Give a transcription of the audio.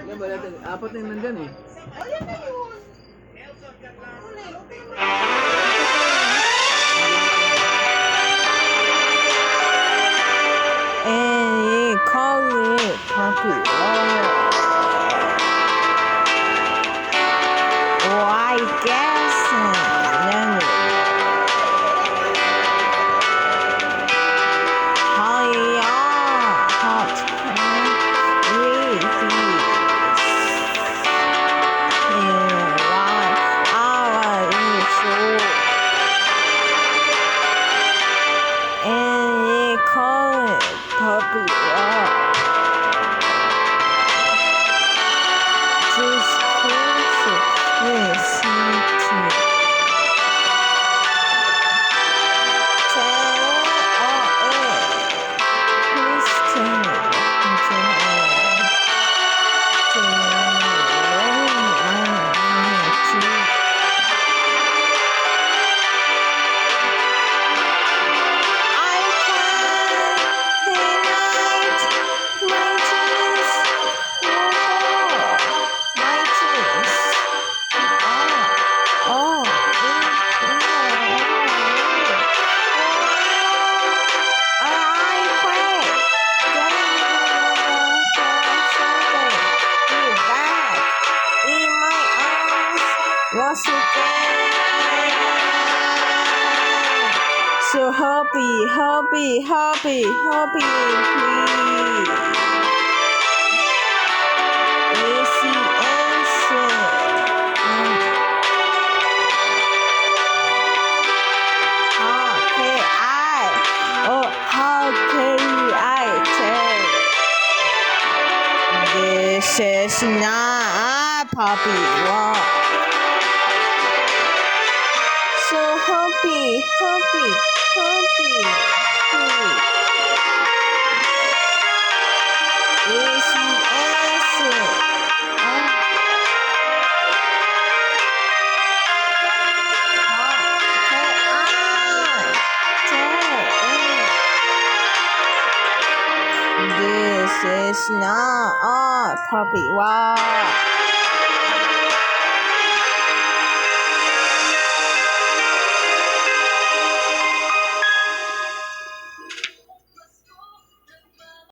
Yan ba natin? Apat na yun nandyan eh. Oh, yan na yun. Ulit. And you call it puppy. Oh, I guess. Then how you are hot. And you call it puppy love. Just closer, listen to tell it. Please tell it. Once again, so happy, please. Is the answer? How can I tell? This is not puppy love. So happy. Is the answer? This is not a puppy. Wow.